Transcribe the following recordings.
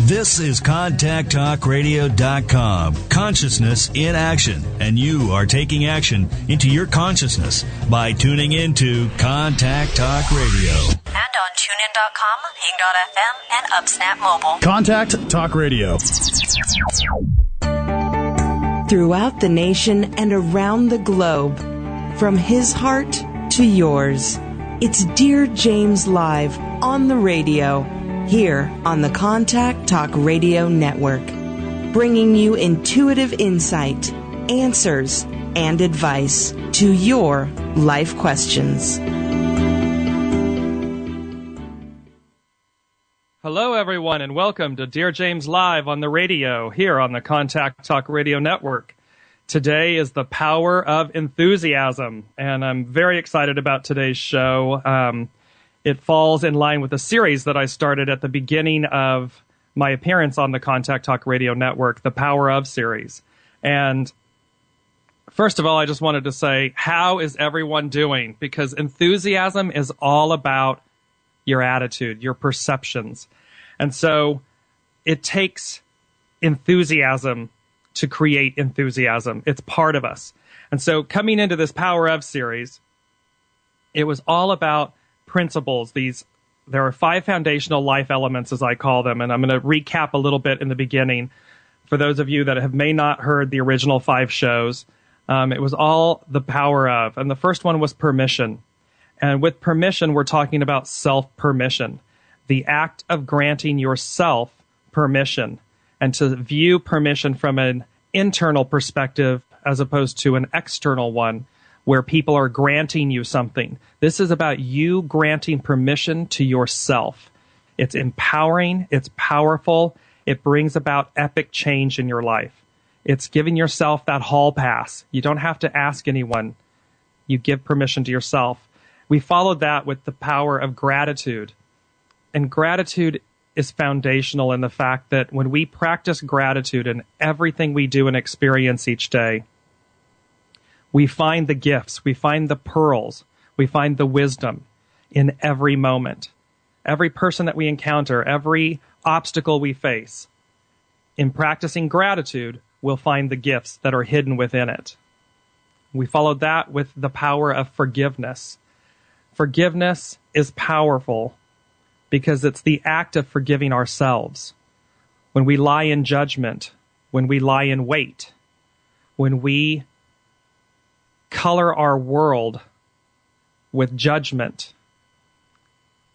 This is ContactTalkRadio.com. Consciousness in action. And you are taking action into your consciousness by tuning into Contact Talk Radio. And on TuneIn.com, Hing.fm, and UpSnap Mobile. Contact Talk Radio. Throughout the nation and around the globe, from his heart to yours, it's Dear James Live on the radio, here on the Contact Talk Radio Network, bringing you intuitive insight, answers, and advice to your life questions. Hello, everyone, and welcome to Dear James Live on the radio, here on the Contact Talk Radio Network. Today is the power of enthusiasm, and I'm very excited about today's show. It falls in line with a series that I started at the beginning of my appearance on the Contact Talk Radio Network, the Power of series. And first of all, I just wanted to say, how is everyone doing? Because enthusiasm is all about your attitude, your perceptions. And so it takes enthusiasm to create enthusiasm. It's part of us. And so coming into this Power of series, it was all about principles. There are 5 foundational life elements, as I call them, and I'm going to recap a little bit in the beginning for those of you that may not heard the original 5 shows. It was all the power of, and the first one was permission. And with permission, we're talking about self-permission, the act of granting yourself permission, and to view permission from an internal perspective as opposed to an external one, where people are granting you something. This is about you granting permission to yourself. It's empowering, it's powerful, it brings about epic change in your life. It's giving yourself that hall pass. You don't have to ask anyone. You give permission to yourself. We followed that with the power of gratitude. And gratitude is foundational in the fact that when we practice gratitude in everything we do and experience each day, we find the gifts, we find the pearls, we find the wisdom in every moment. Every person that we encounter, every obstacle we face, in practicing gratitude, we'll find the gifts that are hidden within it. We followed that with the power of forgiveness. Forgiveness is powerful because it's the act of forgiving ourselves. When we lie in judgment, when we lie in wait, when we color our world with judgment,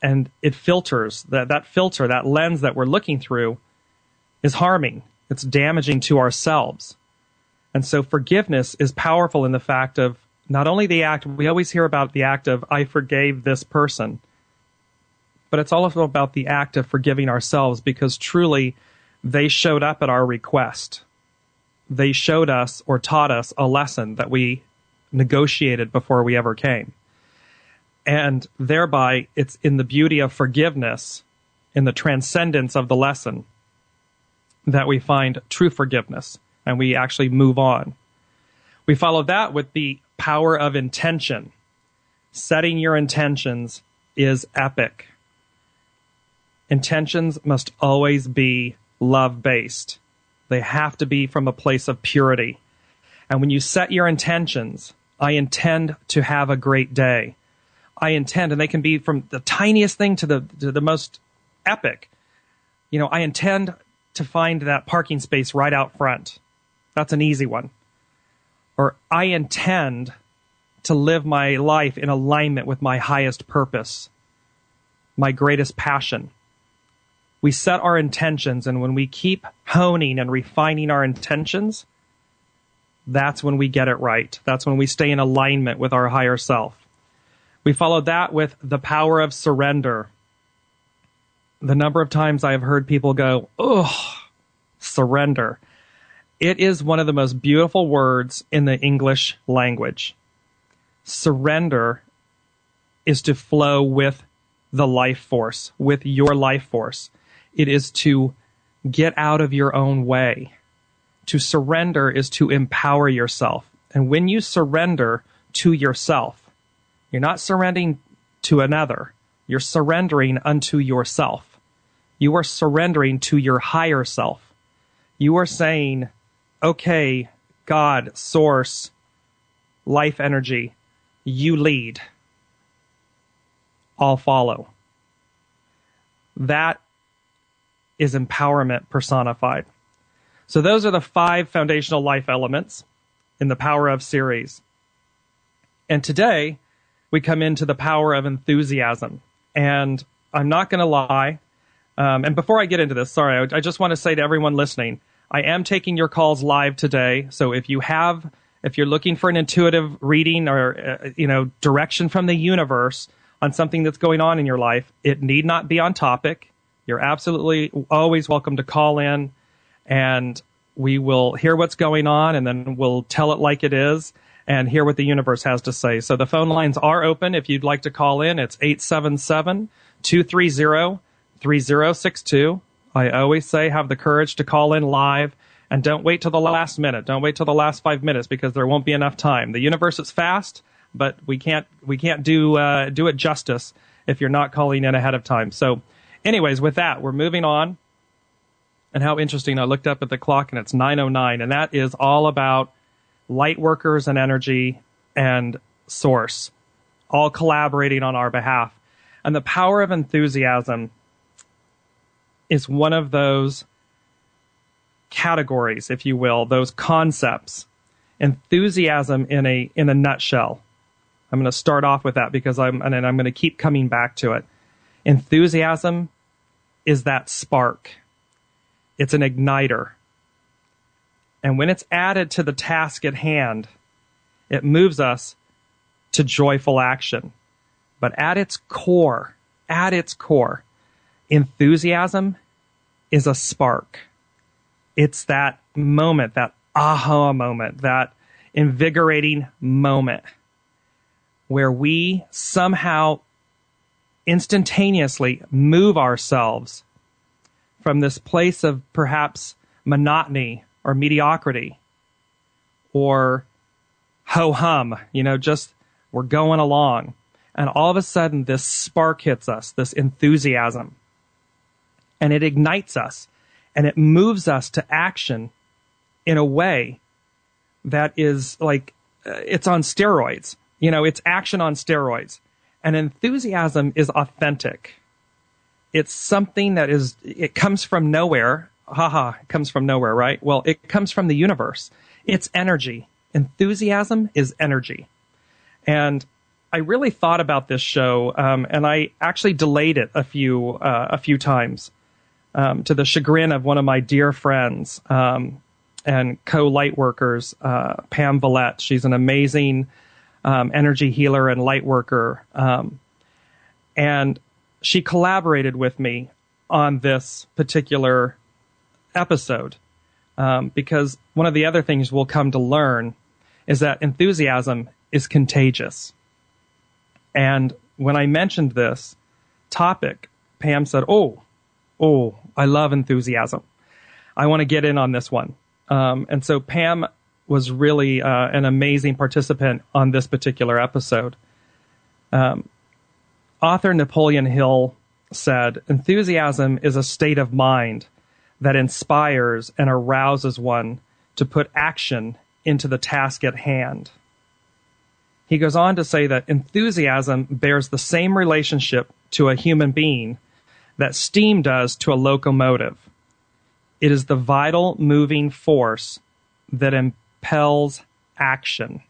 and it filters, that filter, that lens that we're looking through is harming. It's damaging to ourselves. And so forgiveness is powerful in the fact of not only the act, we always hear about the act of, I forgave this person, but it's also about the act of forgiving ourselves, because truly they showed up at our request. They showed us or taught us a lesson that we negotiated before we ever came. And thereby, it's in the beauty of forgiveness, in the transcendence of the lesson, that we find true forgiveness, and we actually move on. We follow that with the power of intention. Setting your intentions is epic. Intentions must always be love-based. They have to be from a place of purity. And when you set your intentions, I intend to have a great day. I intend, and they can be from the tiniest thing to the most epic. I intend to find that parking space right out front. That's an easy one. Or I intend to live my life in alignment with my highest purpose, my greatest passion. We set our intentions, and when we keep honing and refining our intentions, that's when we get it right. That's when we stay in alignment with our higher self. We followed that with the power of surrender. The number of times I have heard people go, oh, surrender. It is one of the most beautiful words in the English language. Surrender is to flow with the life force, with your life force. It is to get out of your own way. To surrender is to empower yourself. And when you surrender to yourself, you're not surrendering to another. You're surrendering unto yourself. You are surrendering to your higher self. You are saying, okay, God, source, life energy, you lead. I'll follow. That is empowerment personified. So those are the 5 foundational life elements in the Power Of series. And today, we come into the power of enthusiasm. And I'm not going to lie. And before I get into this, sorry, I just want to say to everyone listening, I am taking your calls live today. So if you're looking for an intuitive reading or, direction from the universe on something that's going on in your life, it need not be on topic. You're absolutely always welcome to call in, and we will hear what's going on, and then we'll tell it like it is and hear what the universe has to say. So the phone lines are open. If you'd like to call in, it's 877-230-3062. I always say have the courage to call in live, and don't wait till the last minute. Don't wait till the last 5 minutes, because there won't be enough time. The universe is fast, but we can't do it justice if you're not calling in ahead of time. So anyways, with that, we're moving on. And how interesting, I looked up at the clock and it's 9:09, and that is all about light workers and energy and source, all collaborating on our behalf. And the power of enthusiasm is one of those categories, if you will, those concepts. Enthusiasm in a nutshell. I'm going to start off with that because I'm going to keep coming back to it. Enthusiasm is that spark. It's an igniter. And when it's added to the task at hand, it moves us to joyful action. But at its core, enthusiasm is a spark. It's that moment, that aha moment, that invigorating moment where we somehow instantaneously move ourselves from this place of perhaps monotony or mediocrity or ho-hum, just we're going along. And all of a sudden, this spark hits us, this enthusiasm, and it ignites us, and it moves us to action in a way that is like, it's on steroids. It's action on steroids. And enthusiasm is authentic. It's something that it comes from nowhere. It comes from nowhere, right? Well, it comes from the universe. It's energy. Enthusiasm is energy. And I really thought about this show, and I actually delayed it a few times, to the chagrin of one of my dear friends and co-light workers, Pam Vallette. She's an amazing energy healer and light worker, and she collaborated with me on this particular episode because one of the other things we'll come to learn is that enthusiasm is contagious. And when I mentioned this topic, Pam said, oh, I love enthusiasm. I want to get in on this one. And so Pam was really an amazing participant on this particular episode. Author Napoleon Hill said, enthusiasm is a state of mind that inspires and arouses one to put action into the task at hand. He goes on to say that enthusiasm bears the same relationship to a human being that steam does to a locomotive. It is the vital moving force that impels action.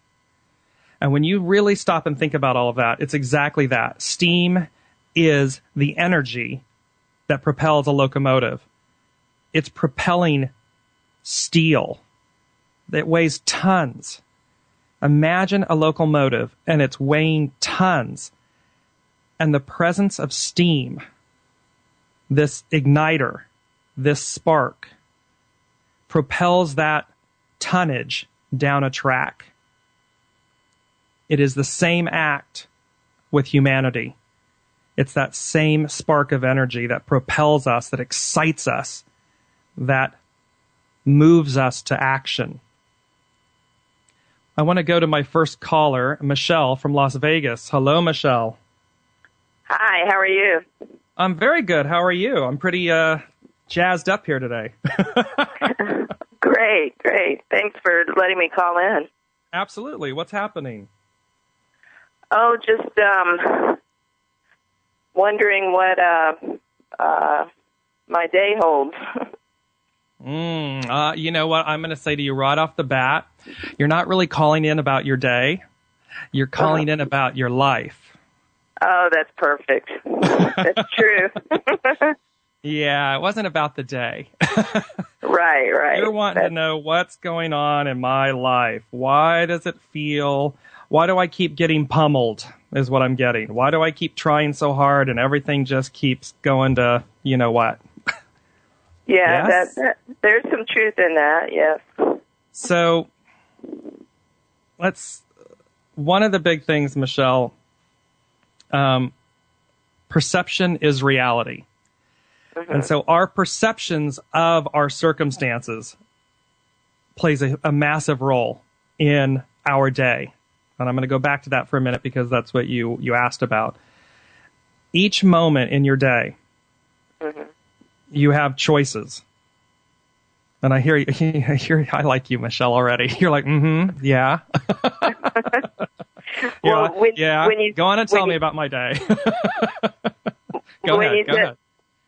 And when you really stop and think about all of that, it's exactly that. Steam is the energy that propels a locomotive. It's propelling steel that weighs tons. Imagine a locomotive and it's weighing tons. And the presence of steam, this igniter, this spark, propels that tonnage down a track. It is the same act with humanity. It's that same spark of energy that propels us, that excites us, that moves us to action. I want to go to my first caller, Michelle from Las Vegas. Hello, Michelle. Hi, how are you? I'm very good. How are you? I'm pretty jazzed up here today. Great. Thanks for letting me call in. Absolutely. What's happening? Oh, just wondering what my day holds. You know what? I'm going to say to you right off the bat, you're not really calling in about your day. You're calling in about your life. Oh, that's perfect. That's true. Yeah, it wasn't about the day. Right. You're wanting to know what's going on in my life. Why does it feel? Why do I keep getting pummeled is what I'm getting. Why do I keep trying so hard and everything just keeps going to, you know what? Yeah, Yes? there's some truth in that, yes. So one of the big things, Michelle, perception is reality. Mm-hmm. And so our perceptions of our circumstances plays a massive role in our day. And I'm going to go back to that for a minute because that's what you asked about. Each moment in your day, you have choices. And I hear I like you, Michelle, already. You're like, yeah. Well, when you, go on and tell me about my day. Go ahead.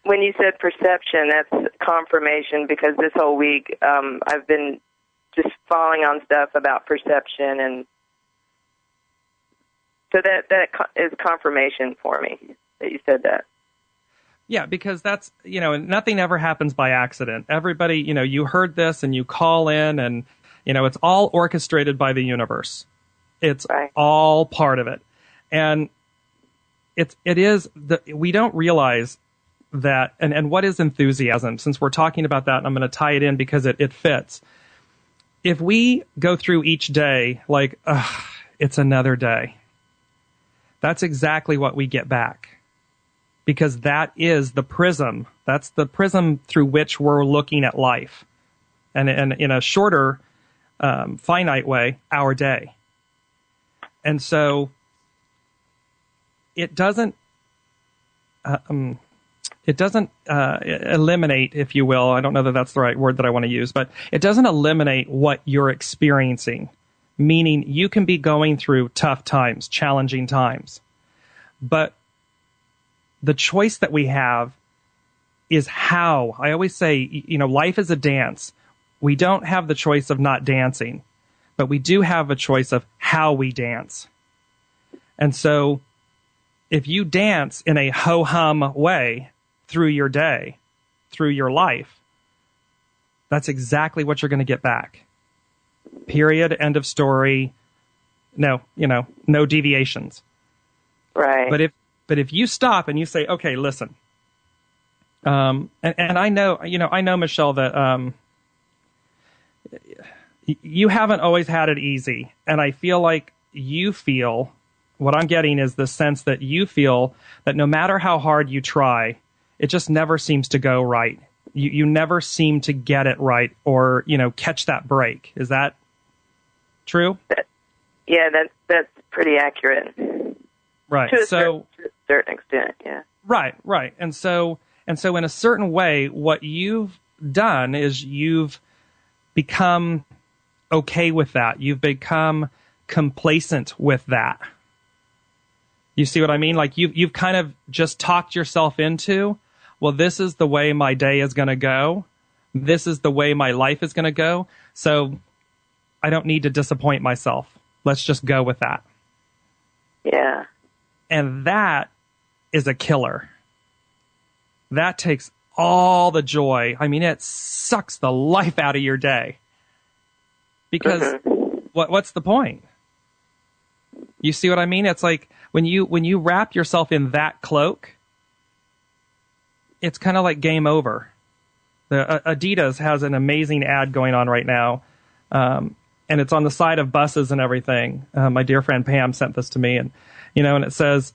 When you said perception, that's confirmation because this whole week I've been just falling on stuff about perception, and so that is confirmation for me that you said that. Yeah, because that's, nothing ever happens by accident. Everybody, you heard this and you call in and, it's all orchestrated by the universe. It's all part of it. And we don't realize that, and what is enthusiasm? Since we're talking about that, I'm going to tie it in because it fits. If we go through each day like, it's another day, that's exactly what we get back. Because that is the prism. That's the prism through which we're looking at life. And in a shorter, finite way, our day. And so it doesn't eliminate, if you will. I don't know that that's the right word that I want to use, but it doesn't eliminate what you're experiencing. Meaning you can be going through tough times, challenging times. But the choice that we have is how. I always say, life is a dance. We don't have the choice of not dancing, but we do have a choice of how we dance. And so if you dance in a ho-hum way through your day, through your life, that's exactly what you're going to get back. Period. End of story. No deviations. Right. But if you stop and you say, okay, listen, and I know, Michelle, that you haven't always had it easy. And I feel like what I'm getting is the sense that you feel that no matter how hard you try, it just never seems to go right. You never seem to get it right or, catch that break. Is that true? That's pretty accurate. Right. To a certain extent, yeah. Right. And so in a certain way, what you've done is you've become okay with that. You've become complacent with that. You see what I mean? Like you've kind of just talked yourself into, well, this is the way my day is going to go. This is the way my life is going to go. So I don't need to disappoint myself. Let's just go with that. Yeah. And that is a killer. That takes all the joy. I mean, it sucks the life out of your day. Because what's the point? You see what I mean? It's like when you wrap yourself in that cloak, it's kind of like game over. Adidas has an amazing ad going on right now, and it's on the side of buses and everything. My dear friend Pam sent this to me, and and it says,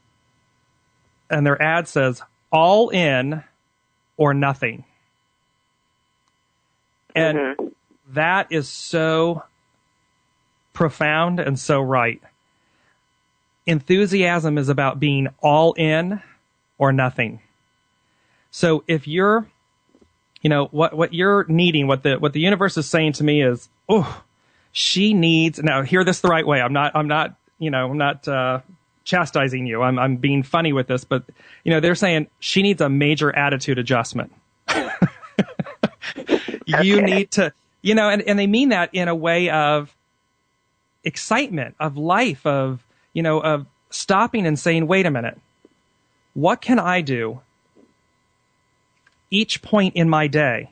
and their ad says, all in or nothing. And that is so profound and so right. Enthusiasm is about being all in or nothing. So if you're, what you're needing, what the universe is saying to me is, oh, she needs, now hear this the right way. I'm not chastising you. I'm being funny with this, but they're saying she needs a major attitude adjustment. You need to, and they mean that in a way of excitement, of life, of stopping and saying, wait a minute, what can I do each point in my day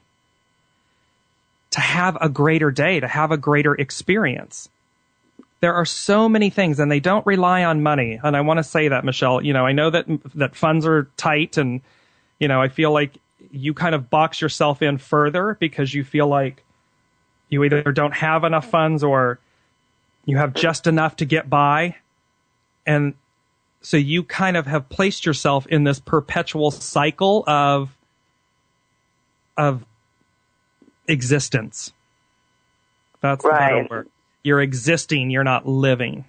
to have a greater day, to have a greater experience? There are so many things, and they don't rely on money. And I want to say that, Michelle, I know that funds are tight, and, I feel like you kind of box yourself in further because you feel like you either don't have enough funds or you have just enough to get by. And so you kind of have placed yourself in this perpetual cycle of existence. That's right. The better word. You're existing, you're not living.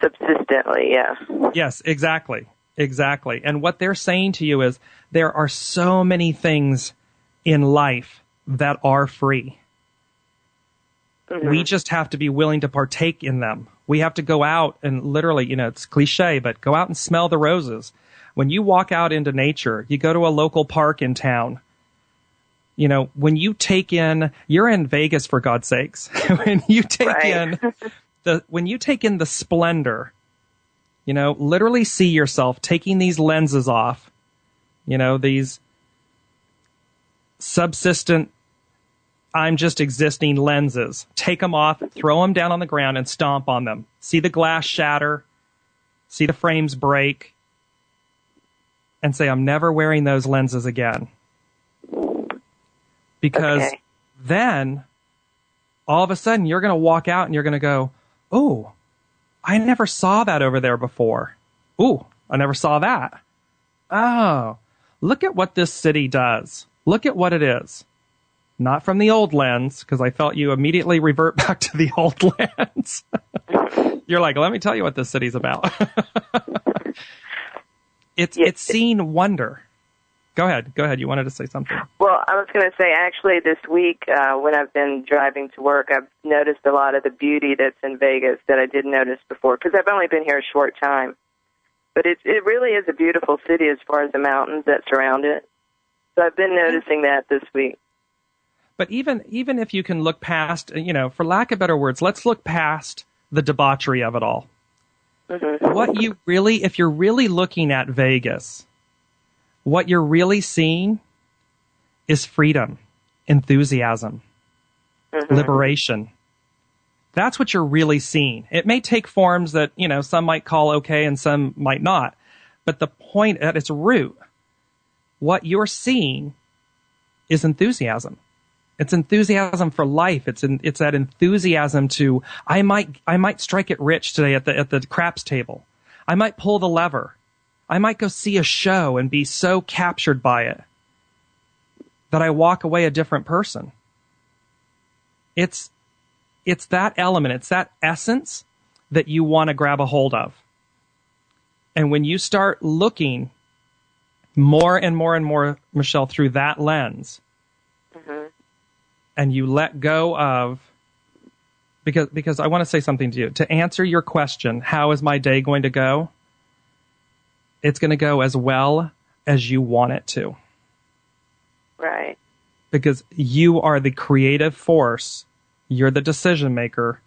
Subsistently, yeah. Yes, exactly. Exactly. And what they're saying to you is there are so many things in life that are free. Mm-hmm. We just have to be willing to partake in them. We have to go out and literally, it's cliche, but go out and smell the roses. When you walk out into nature, you go to a local park in town. When you take in, you're in Vegas for God's sakes. When you take right. when you take in the splendor, literally see yourself taking these lenses off, these subsistent, I'm just existing lenses. Take them off, throw them down on the ground and stomp on them. See the glass shatter, see the frames break, and say, I'm never wearing those lenses again. Because then, all of a sudden, you're going to walk out and you're going to go, oh, I never saw that over there before. Oh, I never saw that. Oh, look at what this city does. Look at what it is. Not from the old lens, because I felt you immediately revert back to the old lens. You're like, let me tell you what this city's about. It's seeing wonder. Go ahead. You wanted to say something. Well, I was going to say, actually, this week, when I've been driving to work, I've noticed a lot of the beauty that's in Vegas that I didn't notice before, because I've only been here a short time. But it really is a beautiful city as far as the mountains that surround it. So I've been noticing that this week. But even if you can look past, for lack of better words, let's look past the debauchery of it all. Mm-hmm. If you're really looking at Vegas, what you're really seeing is freedom, enthusiasm, mm-hmm. liberation. That's what you're really seeing. It may take forms that, some might call okay and some might not. But the point at its root, what you're seeing is enthusiasm. It's enthusiasm for life. It's that enthusiasm to, I might strike it rich today at the craps table. I might pull the lever. I might go see a show and be so captured by it that I walk away a different person. It's that element, it's that essence that you want to grab a hold of. And when you start looking more and more and more, Michelle, through that lens, mm-hmm. and you let go of, because I want to say something to you. To answer your question, how is my day going to go? It's going to go as well as you want it to. Right. Because you are the creative force. You're the decision maker.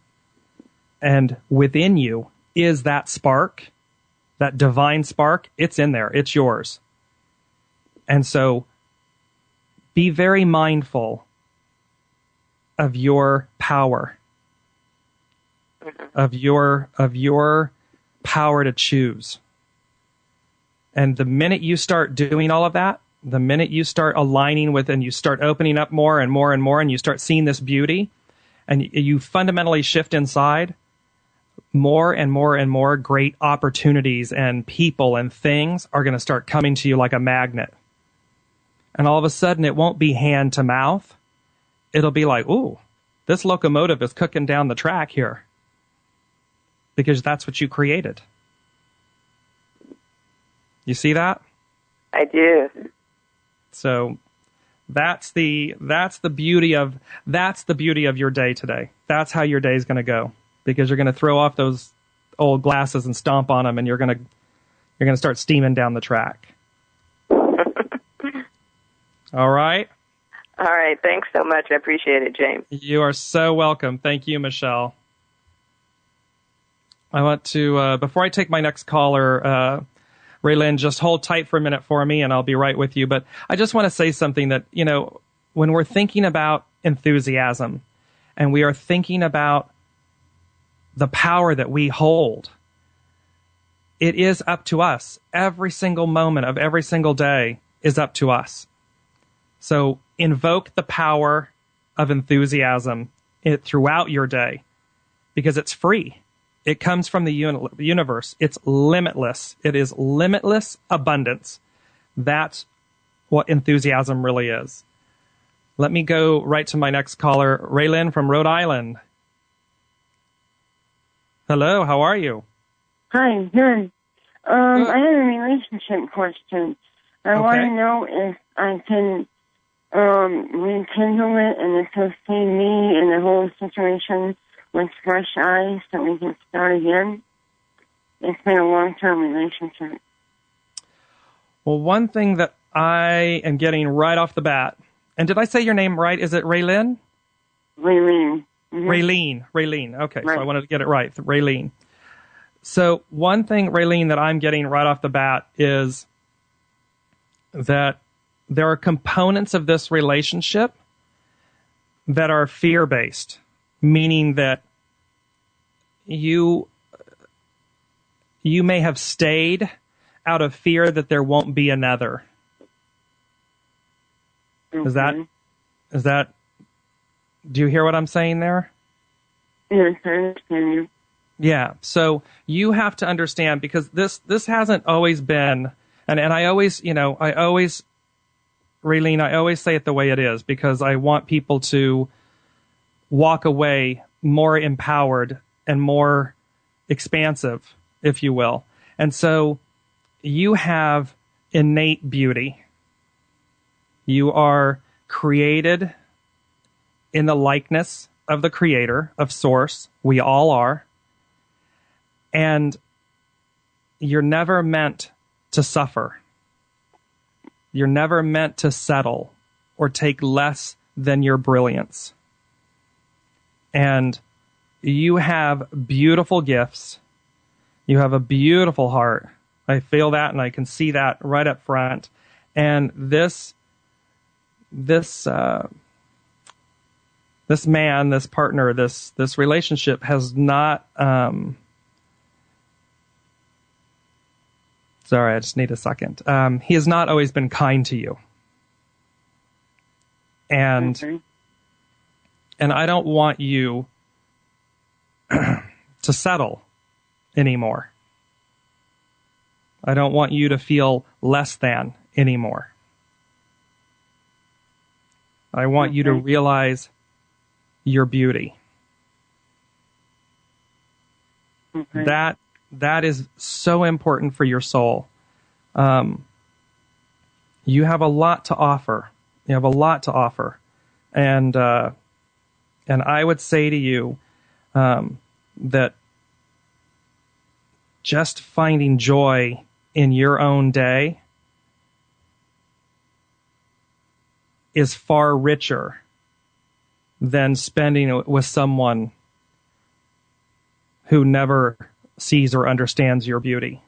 And within you is that spark, that divine spark. It's in there. It's yours. And so be very mindful of your power, of your power to choose. And the minute you start doing all of that, the minute you start aligning with and you start opening up more and more and more and you start seeing this beauty and you fundamentally shift inside, more and more and more great opportunities and people and things are going to start coming to you like a magnet. And all of a sudden it won't be hand to mouth. It'll be like, ooh, this locomotive is cooking down the track here. Because that's what you created. You see that? I do. So that's the beauty of your day today. That's how your day is going to go, because you're going to throw off those old glasses and stomp on them, and you're going to start steaming down the track. All right. All right. Thanks so much. I appreciate it, James. You are so welcome. Thank you, Michelle. I want to, before I take my next caller, Raylyn, just hold tight for a minute for me, and I'll be right with you. But I just want to say something that, when we're thinking about enthusiasm, and we are thinking about the power that we hold, it is up to us. Every single moment of every single day is up to us. So invoke the power of enthusiasm throughout your day, because it's free. It comes from the universe. It's limitless. It is limitless abundance. That's what enthusiasm really is. Let me go right to my next caller, Raylyn from Rhode Island. Hello, how are you? Hi, good. I have a relationship question. I want to know if I can rekindle it and associate me and the whole situation with fresh eyes so we can start again. It's been a long-term relationship. Well, one thing that I am getting right off the bat, and did I say your name right? Is it Raylyn? Raylene. Mm-hmm. Raylene. Okay, right. So I wanted to get it right, Raylene. So one thing, Raylene, that I'm getting right off the bat is that there are components of this relationship that are fear-based, meaning that you may have stayed out of fear that there won't be another. Okay. Is that, do you hear what I'm saying there? Yes, I understand you. Yeah. So you have to understand, because this hasn't always been, and I always, Raylene, I always say it the way it is, because I want people to walk away more empowered and more expansive, if you will. And so you have innate beauty. You are created in the likeness of the Creator, of Source. We all are. And you're never meant to suffer. You're never meant to settle or take less than your brilliance. And you have beautiful gifts. You have a beautiful heart. I feel that, and I can see that right up front. And this man, this partner, this relationship has not. Sorry, I just need a second. He has not always been kind to you, and I don't want you to settle anymore. I don't want you to feel less than anymore. I want you to realize your beauty. Okay. That is so important for your soul. You have a lot to offer. You have a lot to offer. And I would say to you that just finding joy in your own day is far richer than spending it with someone who never sees or understands your beauty.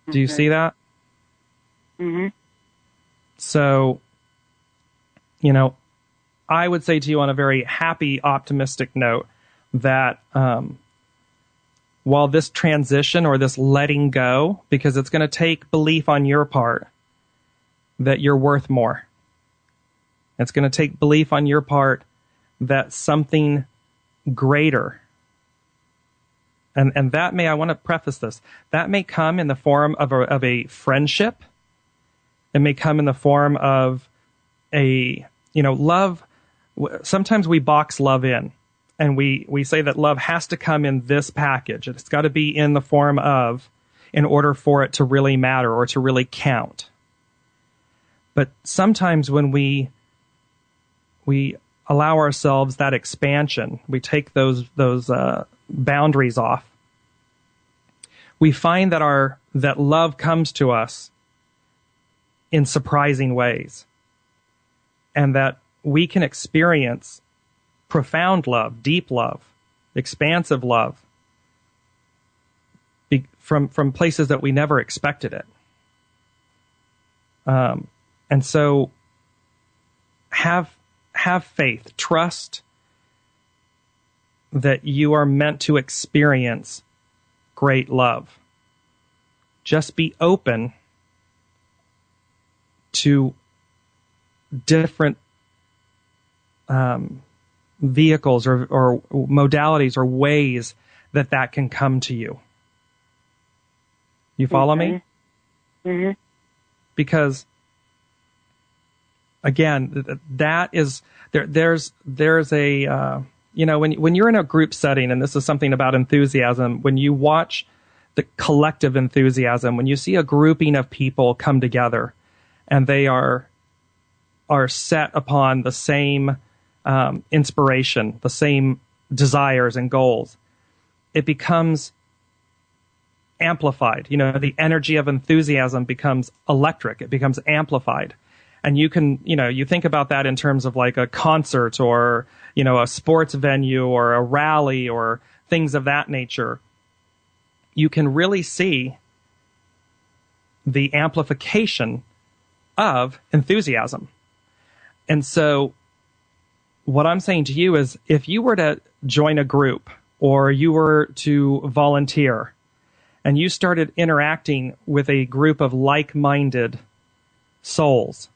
Do you see that? Mm-hmm. So, I would say to you on a very happy, optimistic note that while this transition or this letting go, because it's going to take belief on your part that you're worth more. It's going to take belief on your part that something greater, and that may, I want to preface this, that may come in the form of a friendship. It may come in the form of a, love. Sometimes we box love in, and we say that love has to come in this package. It's got to be in the form of, in order for it to really matter or to really count. But sometimes when we allow ourselves that expansion, we take those boundaries off, we find that love comes to us in surprising ways, and that we can experience profound love, deep love, expansive love from places that we never expected it. And so have faith, trust that you are meant to experience great love. Just be open to different vehicles or modalities or ways that can come to you. You follow me? Mm-hmm. Because again, that is there's a when you're in a group setting, and this is something about enthusiasm, when you watch the collective enthusiasm, when you see a grouping of people come together and they are set upon the same inspiration, the same desires and goals, it becomes amplified. The energy of enthusiasm becomes electric. It becomes amplified. And you can, you think about that in terms of like a concert or, a sports venue or a rally or things of that nature. You can really see the amplification of enthusiasm. And so what I'm saying to you is, if you were to join a group or you were to volunteer and you started interacting with a group of like-minded souls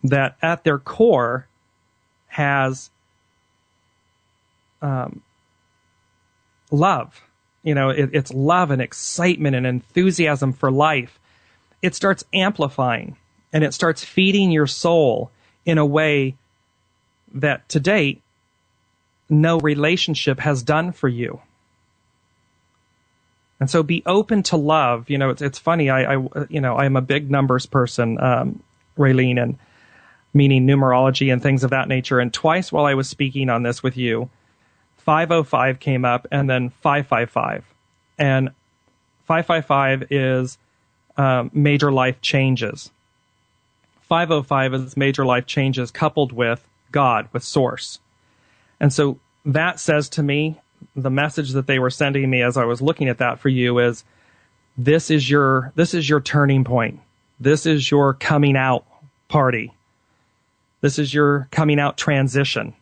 that at their core has love, it's love and excitement and enthusiasm for life, it starts amplifying and it starts feeding your soul in a way that to date no relationship has done for you. And so be open to love. It's funny. I'm a big numbers person, Raylene, and meaning numerology and things of that nature. And twice while I was speaking on this with you, 505 came up and then 555. And 555 is major life changes. 505 is major life changes coupled with God, with Source. And so that says to me, the message that they were sending me as I was looking at that for you is, this is your turning point. This is your coming out party. This is your coming out transition.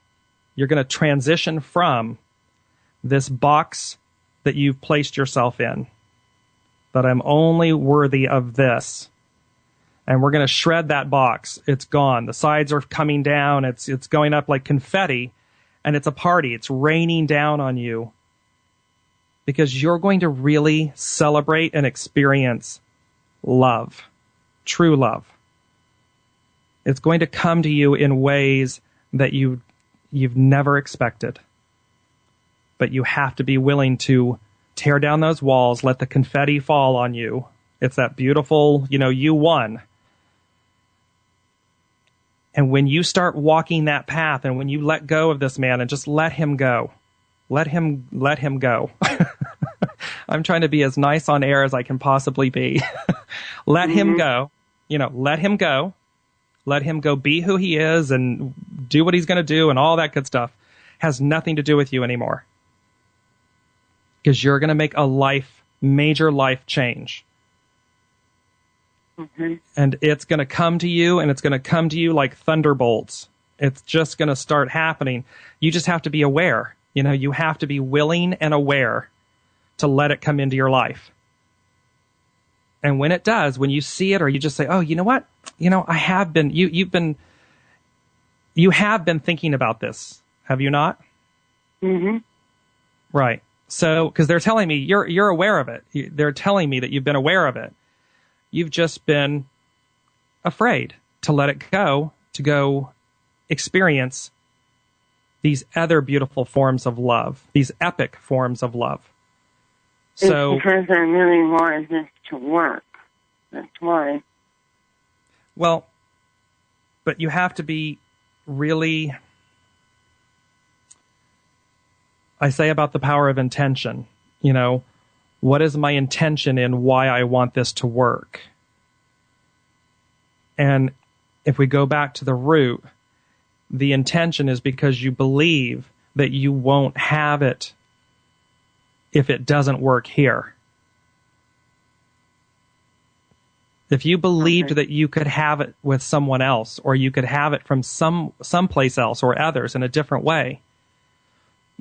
You're going to transition from this box that you've placed yourself in, that I'm only worthy of this. And we're going to shred that box. It's gone. The sides are coming down. It's going up like confetti, and it's a party. It's raining down on you because you're going to really celebrate and experience love, true love. It's going to come to you in ways that you've never expected. But you have to be willing to tear down those walls, let the confetti fall on you. It's that beautiful, you won. And when you start walking that path, and when you let go of this man and just let him go, let him go. I'm trying to be as nice on air as I can possibly be. Let him go. Let him go. Let him go be who he is and do what he's going to do and all that good stuff. Has nothing to do with you anymore. Because you're going to make a major life change. Mm-hmm. And it's going to come to you, and it's going to come to you like thunderbolts. It's just going to start happening. You just have to be aware. You have to be willing and aware to let it come into your life. And when it does, when you see it, or you just say, oh, you know what? I have been, you have been thinking about this. Have you not? Mm-hmm. Right. So, because they're telling me you're aware of it. They're telling me that you've been aware of it. You've just been afraid to let it go, to go experience these other beautiful forms of love, these epic forms of love. So, it's because I really wanted this to work. That's why. well, but you have to be really, I say about the power of intention, what is my intention in why I want this to work? And if we go back to the root, the intention is because you believe that you won't have it if it doesn't work here. If you believed that you could have it with someone else, or you could have it from someplace else or others in a different way,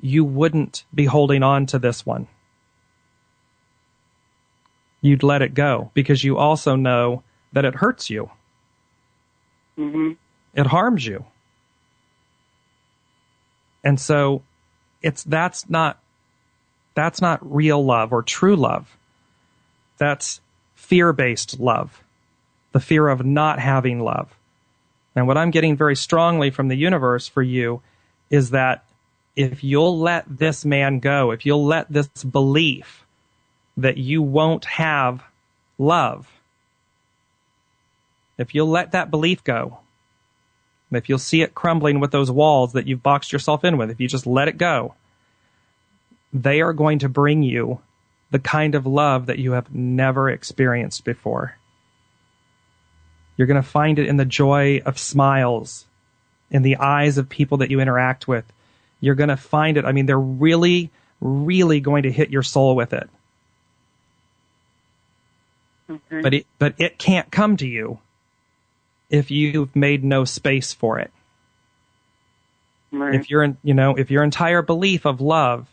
you wouldn't be holding on to this one. You'd let it go because you also know that it hurts you. Mm-hmm. It harms you. And so that's not real love or true love. That's fear-based love, the fear of not having love. And what I'm getting very strongly from the universe for you is that if you'll let this man go, if you'll let this belief that you won't have love, if you'll let that belief go, if you'll see it crumbling with those walls that you've boxed yourself in with, if you just let it go, they are going to bring you the kind of love that you have never experienced before. You're going to find it in the joy of smiles, in the eyes of people that you interact with. You're going to find it. I mean, they're really, really going to hit your soul with it. Okay. But it can't come to you if you've made no space for it. Right. If your entire belief of love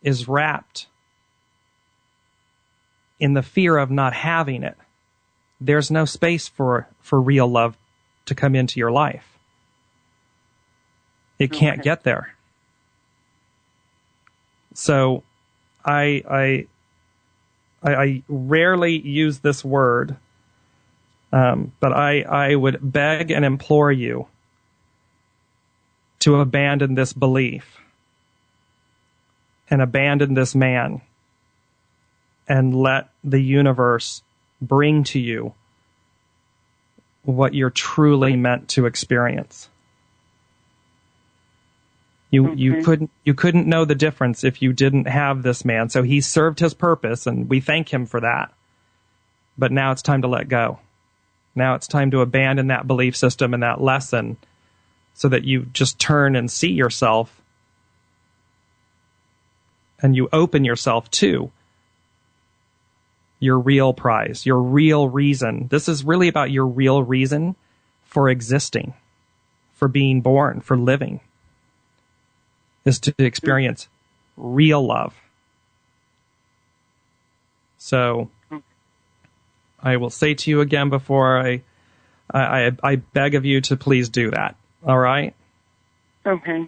is wrapped in the fear of not having it, there's no space for real love to come into your life. It can't get there. So I rarely use this word, but I would beg and implore you to abandon this belief and abandon this man and let the universe bring to you what you're truly meant to experience. You couldn't know the difference if you didn't have this man. So he served his purpose, and we thank him for that. But now it's time to let go. Now it's time to abandon that belief system and that lesson so that you just turn and see yourself and you open yourself to your real prize, your real reason. This is really about your real reason for existing, for being born, for living, is to experience real love. So I will say to you again before I beg of you to please do that. All right? Okay.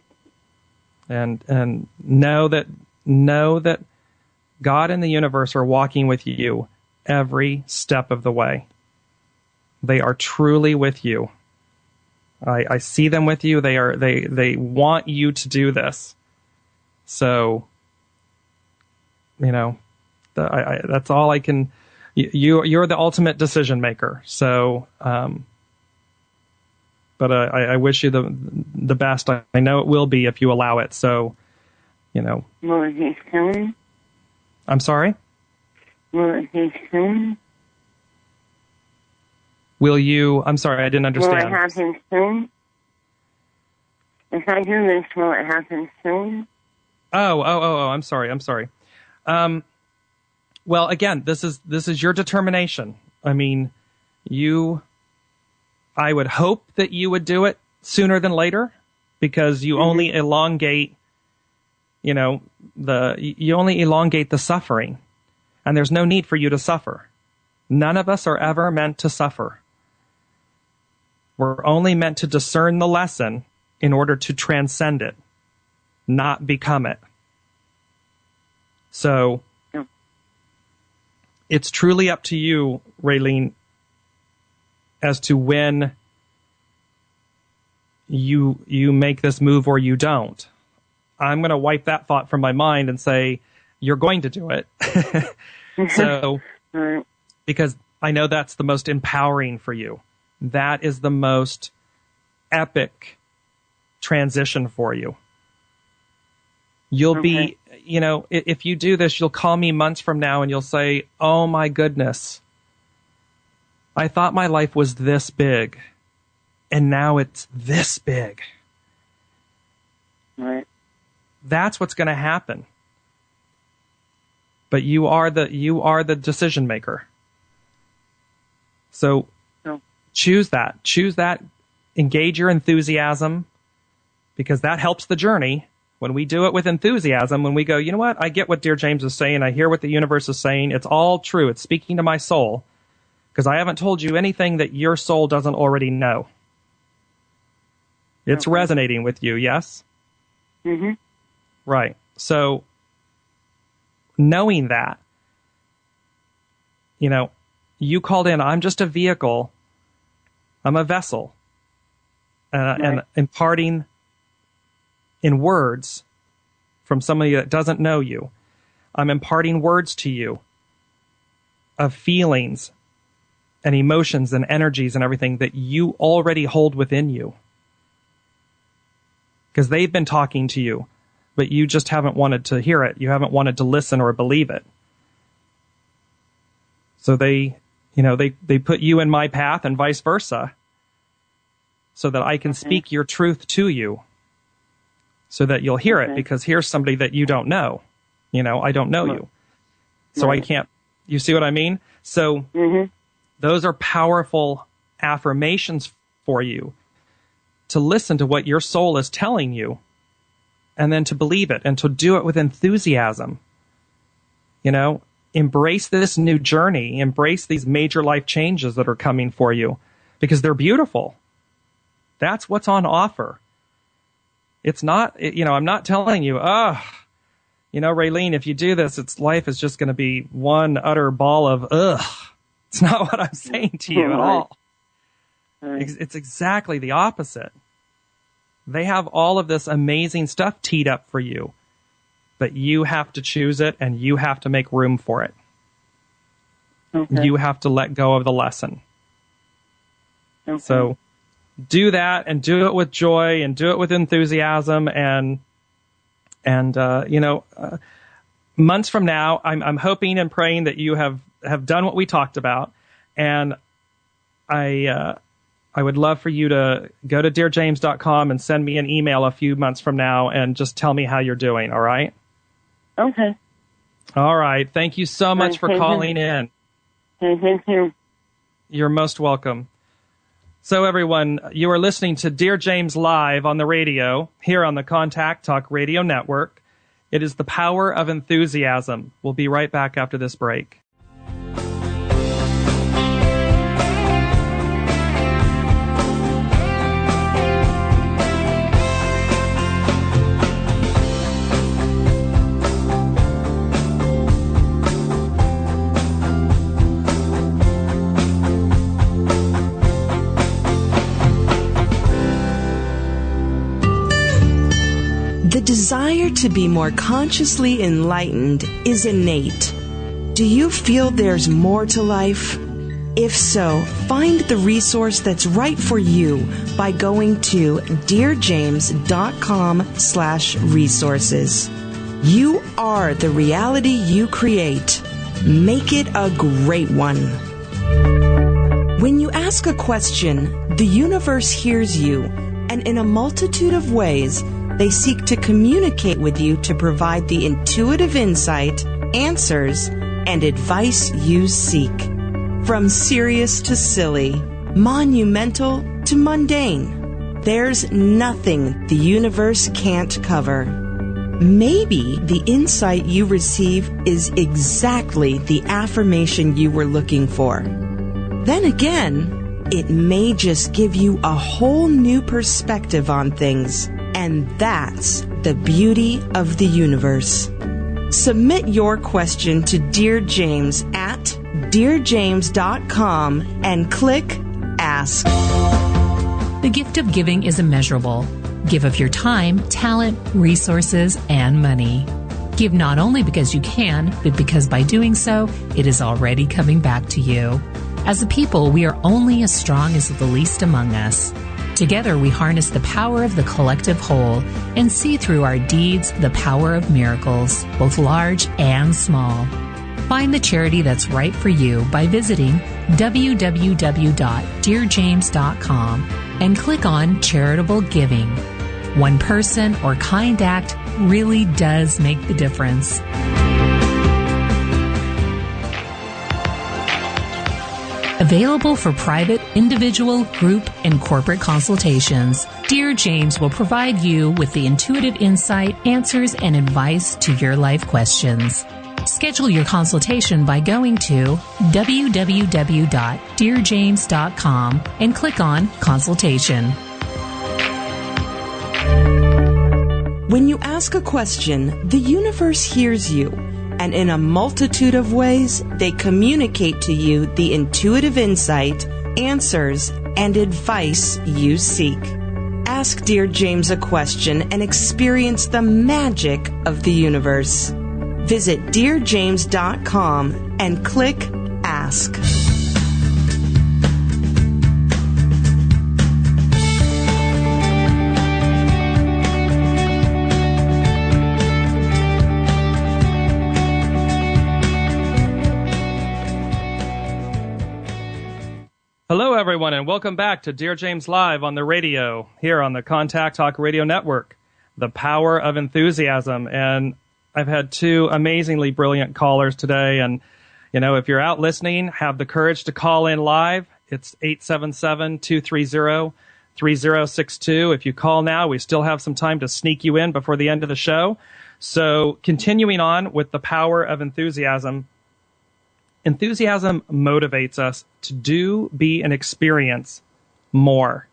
And know that God and the universe are walking with you every step of the way. They are truly with you. I see them with you. They want you to do this. So, that's all I can. You're the ultimate decision maker. So, but I wish you the best. I know it will be if you allow it. So, Will it be soon? I'm sorry? Will it be soon? Will you? I'm sorry, I didn't understand. Will it happen soon? If I do this, will it happen soon? Oh, I'm sorry. Well, again, this is your determination. I mean, I would hope that you would do it sooner than later, because you only elongate, you only elongate the suffering, and there's no need for you to suffer. None of us are ever meant to suffer. We're only meant to discern the lesson in order to transcend it, not become it. So it's truly up to you, Raylene, as to when you make this move or you don't. I'm going to wipe that thought from my mind and say, you're going to do it. So, Right. because I know that's the most empowering for you. That is the most epic transition for you. You'll be, if you do this, you'll call me months from now and you'll say, oh my goodness, I thought my life was this big and now it's this big. Right. That's what's going to happen. But you are the decision maker. So choose that, engage your enthusiasm, because that helps the journey. When we do it with enthusiasm, when we go, you know what, I get what Dear James is saying, I hear what the universe is saying, it's all true, it's speaking to my soul, because I haven't told you anything that your soul doesn't already know. It's resonating with you, yes? Mm-hmm. Right. So, knowing that, you called in, I'm just a vehicle, I'm a vessel, and imparting in words from somebody that doesn't know you. I'm imparting words to you of feelings and emotions and energies and everything that you already hold within you. Because they've been talking to you, but you just haven't wanted to hear it. You haven't wanted to listen or believe it. So they put you in my path and vice versa, so that I can speak your truth to you, so that you'll hear it, because here's somebody that you don't know. I don't know you. So I can't, you see what I mean? So those are powerful affirmations for you, to listen to what your soul is telling you, and then to believe it and to do it with enthusiasm. Embrace this new journey, embrace these major life changes that are coming for you, because they're beautiful. That's what's on offer. It's not, I'm not telling you, Raylene, if you do this, life is just going to be one utter ball of ugh. It's not what I'm saying to you at all. It's exactly the opposite. They have all of this amazing stuff teed up for you, but you have to choose it and you have to make room for it. You have to let go of the lesson. So do that, and do it with joy, and do it with enthusiasm, and months from now, I'm hoping and praying that you have done what we talked about, and I would love for you to go to DearJames.com and send me an email a few months from now and just tell me how you're doing. All right? Okay. All right. Thank you so much for calling in. Thank you. You're most welcome. So everyone, you are listening to Dear James live on the radio, here on the Contact Talk Radio Network. It is the power of enthusiasm. We'll be right back after this break. The desire to be more consciously enlightened is innate. Do you feel there's more to life? If so, find the resource that's right for you by going to DearJames.com/resources. You are the reality you create. Make it a great one. When you ask a question, the universe hears you, and in a multitude of ways, they seek to communicate with you to provide the intuitive insight, answers, and advice you seek. From serious to silly, monumental to mundane, there's nothing the universe can't cover. Maybe the insight you receive is exactly the affirmation you were looking for. Then again, it may just give you a whole new perspective on things. And that's the beauty of the universe. Submit your question to Dear James at DearJames.com and click Ask. The gift of giving is immeasurable. Give of your time, talent, resources, and money. Give not only because you can, but because by doing so, it is already coming back to you. As a people, we are only as strong as the least among us. Together, we harness the power of the collective whole and see through our deeds the power of miracles, both large and small. Find the charity that's right for you by visiting www.DearJames.com and click on Charitable Giving. One person or kind act really does make the difference. Available for private, individual, group, and corporate consultations, Dear James will provide you with the intuitive insight, answers, and advice to your life questions. Schedule your consultation by going to www.DearJames.com and click on Consultation. When you ask a question, the universe hears you, and in a multitude of ways, they communicate to you the intuitive insight, answers, and advice you seek. Ask Dear James a question and experience the magic of the universe. Visit DearJames.com and click Ask. Hello, everyone, and welcome back to Dear James Live on the radio, here on the Contact Talk Radio Network, the power of enthusiasm. And I've had two amazingly brilliant callers today. And, you know, if you're out listening, have the courage to call in live. It's 877-230-3062. If you call now, we still have some time to sneak you in before the end of the show. So continuing on with the power of enthusiasm. Enthusiasm motivates us to do, be, and experience more.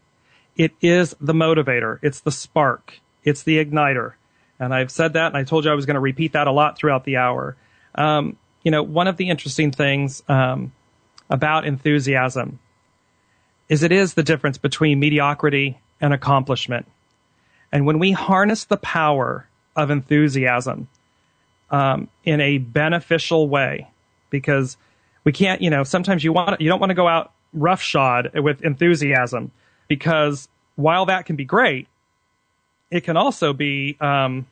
It is the motivator. It's the spark. It's the igniter. And I've said that, and I told you I was going to repeat that a lot throughout the hour. You know, one of the interesting things about enthusiasm is it is the difference between mediocrity and accomplishment. And when we harness the power of enthusiasm in a beneficial way, because we can't, you know, sometimes you don't want to go out roughshod with enthusiasm, because while that can be great, it can also be, it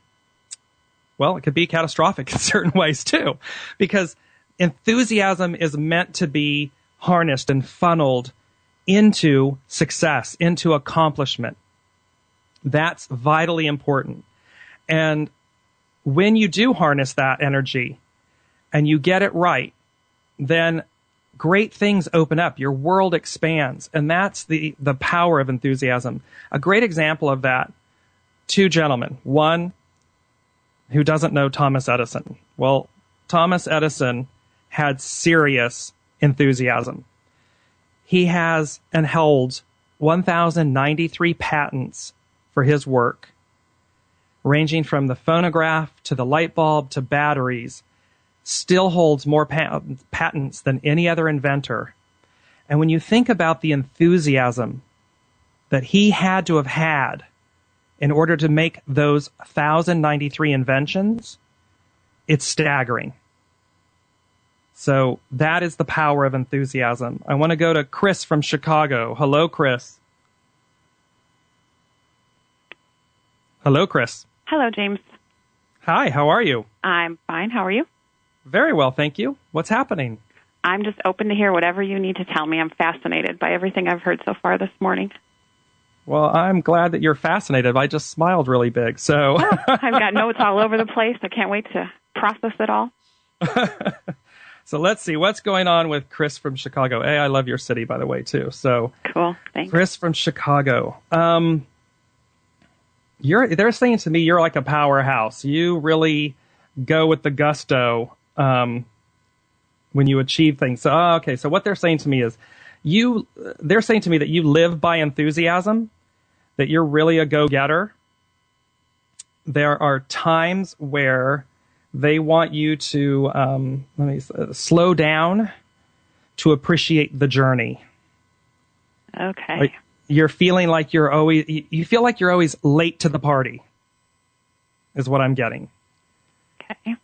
could be catastrophic in certain ways too, because enthusiasm is meant to be harnessed and funneled into success, into accomplishment. That's vitally important. And when you do harness that energy, and you get it right, then great things open up. Your world expands. And that's the power of enthusiasm. A great example of that, two gentlemen. One who doesn't know Thomas Edison. Well, Thomas Edison had serious enthusiasm. He has and holds 1,093 patents for his work, ranging from the phonograph to the light bulb to batteries. Still holds more patents than any other inventor. And when you think about the enthusiasm that he had to have had in order to make those 1,093 inventions, it's staggering. So that is the power of enthusiasm. I want to go to Chris from Chicago. Hello, Chris. Hello, Chris. Hello, James. Hi, how are you? I'm fine. How are you? Very well, thank you. What's happening? I'm just open to hear whatever you need to tell me. I'm fascinated by everything I've heard so far this morning. Well, I'm glad that you're fascinated. I just smiled really big, so... I've got notes all over the place. I can't wait to process it all. So let's see. What's going on with Chris from Chicago? Hey, I love your city, by the way, too. So cool. Thanks. Chris from Chicago. They're saying to me you're like a powerhouse. You really go with the gusto when you achieve things. So, okay. So what they're saying to me is they're saying to me that you live by enthusiasm, that you're really a go-getter. There are times where they want you to slow down to appreciate the journey. Okay. Like you feel like you're always late to the party, is what I'm getting. Okay.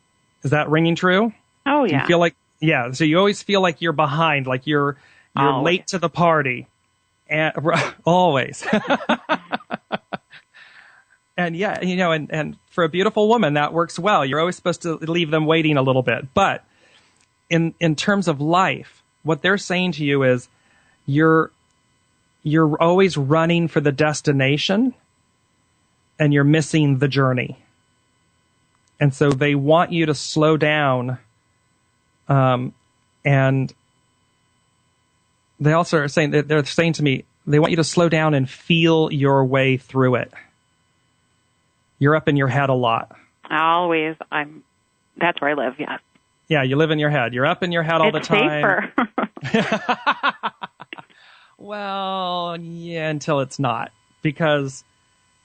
Is that ringing true? Oh, Do yeah. you feel like, yeah, so you always feel like you're behind, like you're Always. late to the party. And always. And yeah, and for a beautiful woman, that works well. You're always supposed to leave them waiting a little bit. But in terms of life, what they're saying to you is you're always running for the destination and you're missing the journey. And so they want you to slow down. And they also are saying that they're saying to me, they want you to slow down and feel your way through it. You're up in your head a lot. Always. That's where I live, yes. Yeah, you live in your head. You're up in your head all the time. It's safer. Well, yeah, until it's not. Because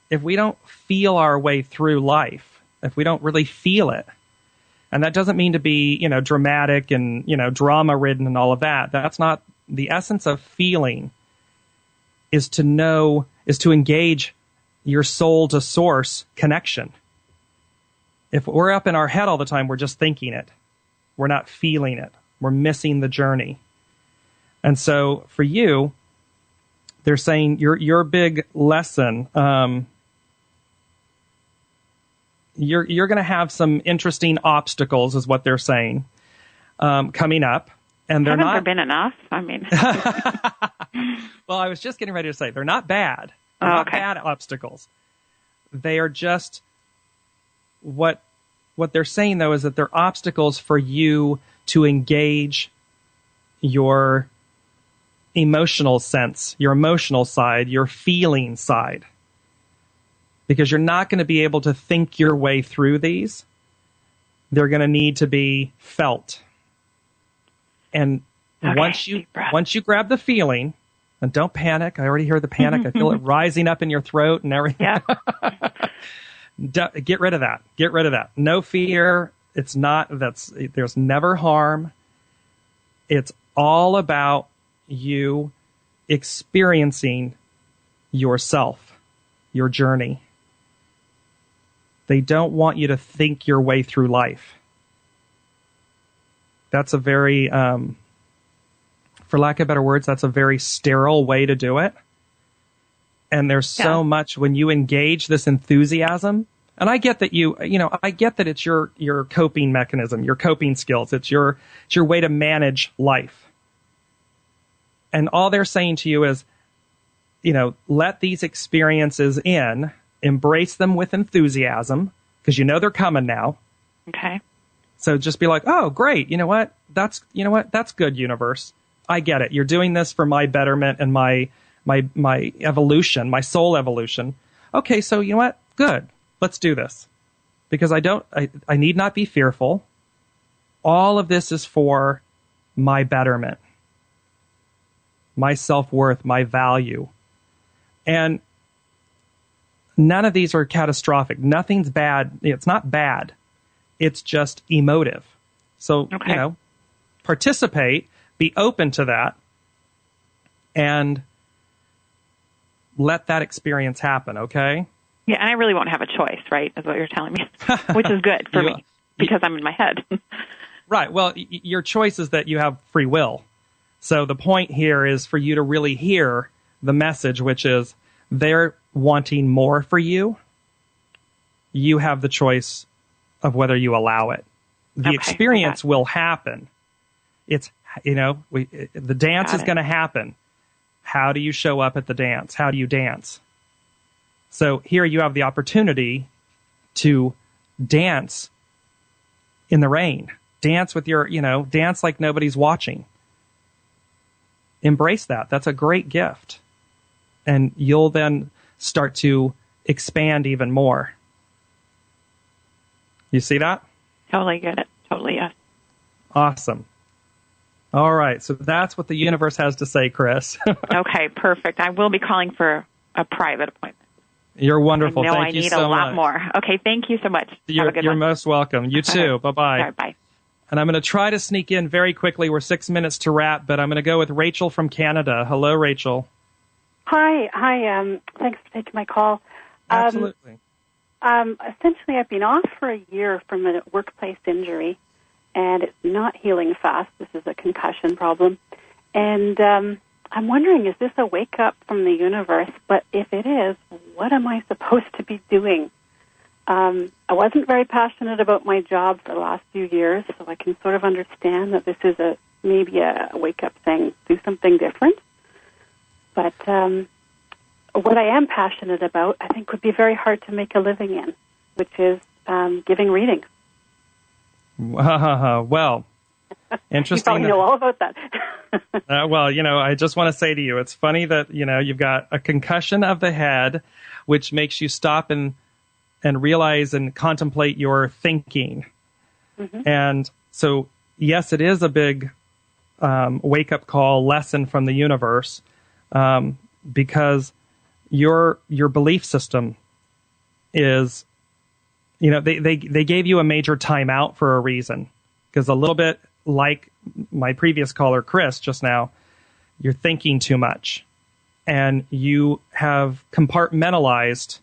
if we don't feel our way through life, if we don't really feel it, and that doesn't mean to be, dramatic and, drama-ridden and all of that. That's not the essence of feeling. Is to engage your soul to source connection. If we're up in our head all the time, we're just thinking it. We're not feeling it. We're missing the journey. And so for you, they're saying your big lesson, you're going to have some interesting obstacles, is what they're saying, coming up. And they're Haven't not. there been enough? I mean. Well, I was just getting ready to say they're not bad. They're not bad obstacles. They are just what they're saying, though, is that they're obstacles for you to engage your emotional sense, your emotional side, your feeling side. Because you're not going to be able to think your way through these. They're going to need to be felt. And once you grab the feeling, and don't panic. I already hear the panic. I feel it rising up in your throat and everything. Yeah. Get rid of that. Get rid of that. No fear. There's never harm. It's all about you experiencing yourself, your journey. They don't want you to think your way through life. That's a very, for lack of better words, that's a very sterile way to do it. And there's so much when you engage this enthusiasm. And I get that I get that it's your coping mechanism, your coping skills. It's your way to manage life. And all they're saying to you is, let these experiences in, embrace them with enthusiasm, because they're coming now. Okay. So just be like, oh, great. You know what? That's good, universe. I get it. You're doing this for my betterment and my evolution, my soul evolution. Okay. So you know what? Good. Let's do this, because I need not be fearful. All of this is for my betterment, my self-worth, my value. And none of these are catastrophic. Nothing's bad. It's not bad. It's just emotive. So, participate, be open to that, and let that experience happen, okay? Yeah, and I really won't have a choice, right, is what you're telling me, which is good for me, because I'm in my head. Right. Well, your choice is that you have free will. So the point here is for you to really hear the message, which is they're wanting more for you. You have the choice of whether you allow it. The experience will happen. It's, the dance is going to happen. How do you show up at the dance? How do you dance? So here you have the opportunity to dance in the rain. Dance with dance like nobody's watching. Embrace that. That's a great gift. And you'll then start to expand even more. You see that? Totally get it. Totally, yes. Awesome. All right. So that's what the universe has to say, Chris. Okay, perfect. I will be calling for a private appointment. You're wonderful. I know Thank you so much. I need a lot more. Okay, thank you so much. You're most welcome. You too. Bye-bye. All right, bye. And I'm going to try to sneak in very quickly. We're 6 minutes to wrap, but I'm going to go with Rachel from Canada. Hello, Rachel. Hi. Thanks for taking my call. Absolutely. Essentially, I've been off for a year from a workplace injury, and it's not healing fast. This is a concussion problem. And I'm wondering, is this a wake-up from the universe? But if it is, what am I supposed to be doing? I wasn't very passionate about my job for the last few years, so I can sort of understand that this is maybe a wake-up thing, do something different. But what I am passionate about, I think, would be very hard to make a living in, which is giving readings. Well, interesting. You probably know all about that. Well, I just want to say to you, it's funny that, you've got a concussion of the head, which makes you stop and realize and contemplate your thinking. Mm-hmm. And so, yes, it is a big wake-up call lesson from the universe, because your belief system is, they gave you a major timeout for a reason, because a little bit like my previous caller, Chris, just now, you're thinking too much, and you have compartmentalized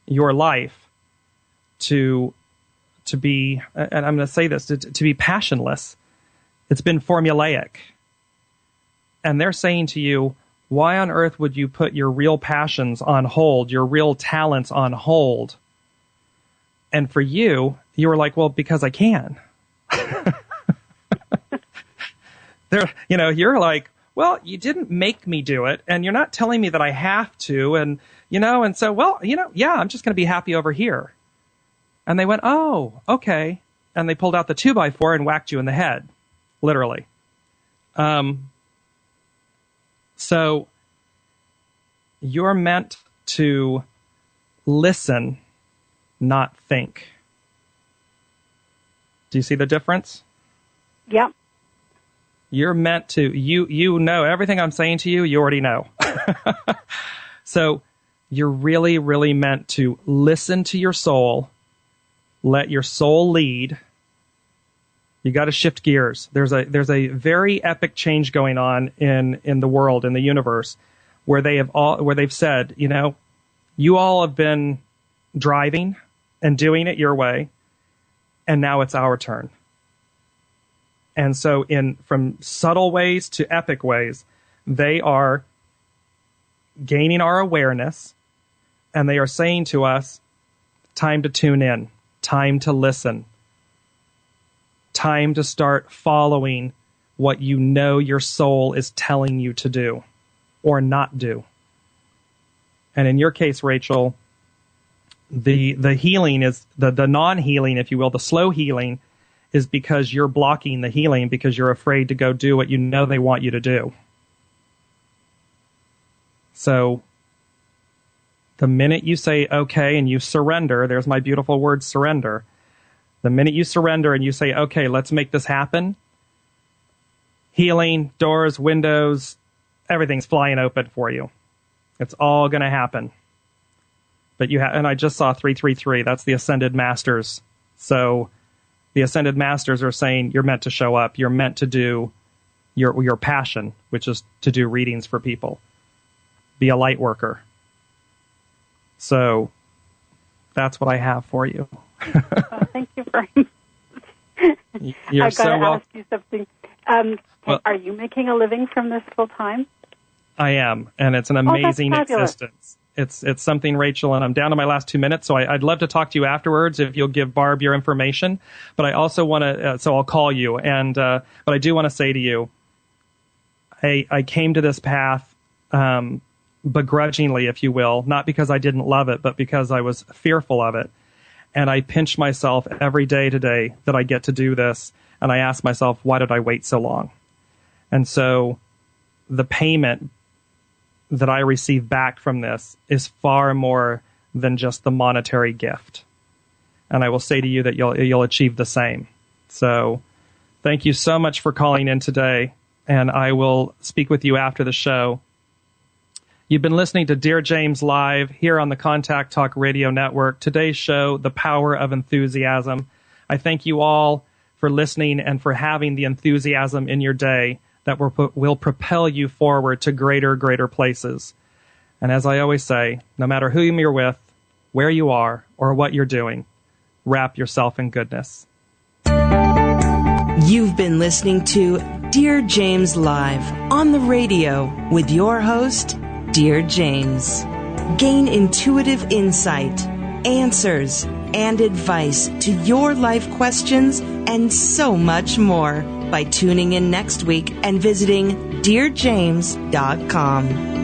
your life to be, and I'm going to say this, to be passionless. It's been formulaic. And they're saying to you, why on earth would you put your real passions on hold, your real talents on hold? And for you, you were like, well, because I can. You're like, well, you didn't make me do it, and you're not telling me that I have to, and so, well, yeah, I'm just going to be happy over here. And they went, oh, okay. And they pulled out the 2x4 and whacked you in the head, literally. So you're meant to listen, not think. Do you see the difference? Yep. You're meant to, you know everything I'm saying to you, you already know. So you're really, really meant to listen to your soul, let your soul lead. You got to shift gears. There's a very epic change going on in the world, in the universe, where they've said, you all have been driving and doing it your way, and now it's our turn. And so from subtle ways to epic ways, they are gaining our awareness, and they are saying to us, time to tune in, time to listen, time to start following what your soul is telling you to do or not do. And in your case, Rachel, the healing is the non-healing, if you will, the slow healing is because you're blocking the healing because you're afraid to go do what they want you to do. So the minute you say okay and you surrender, there's my beautiful word, surrender. The minute you surrender and you say, okay, let's make this happen, healing, doors, windows, everything's flying open for you. It's all going to happen. But and I just saw 333. That's the Ascended Masters. So the Ascended Masters are saying you're meant to show up. You're meant to do your passion, which is to do readings for people. Be a light worker. So that's what I have for you. Thank you very much. You're so welcome. I've got to ask you something. Are you making a living from this full time? I am, and it's an amazing existence. It's something, Rachel, and I'm down to my last 2 minutes, so I'd love to talk to you afterwards if you'll give Barb your information. But I also want to, so I'll call you. But I do want to say to you, I came to this path begrudgingly, if you will, not because I didn't love it, but because I was fearful of it. And I pinch myself every day today that I get to do this, and I ask myself, why did I wait so long? And so the payment that I receive back from this is far more than just the monetary gift. And I will say to you that you'll achieve the same. So thank you so much for calling in today, and I will speak with you after the show. You've been listening to Dear James Live here on the Contact Talk Radio Network. Today's show, The Power of Enthusiasm. I thank you all for listening and for having the enthusiasm in your day that will propel you forward to greater places. And as I always say, no matter who you're with, where you are, or what you're doing. Wrap yourself in goodness. You've been listening to Dear James Live on the radio with your host, Dear James. Gain intuitive insight, answers, and advice to your life questions and so much more by tuning in next week and visiting DearJames.com.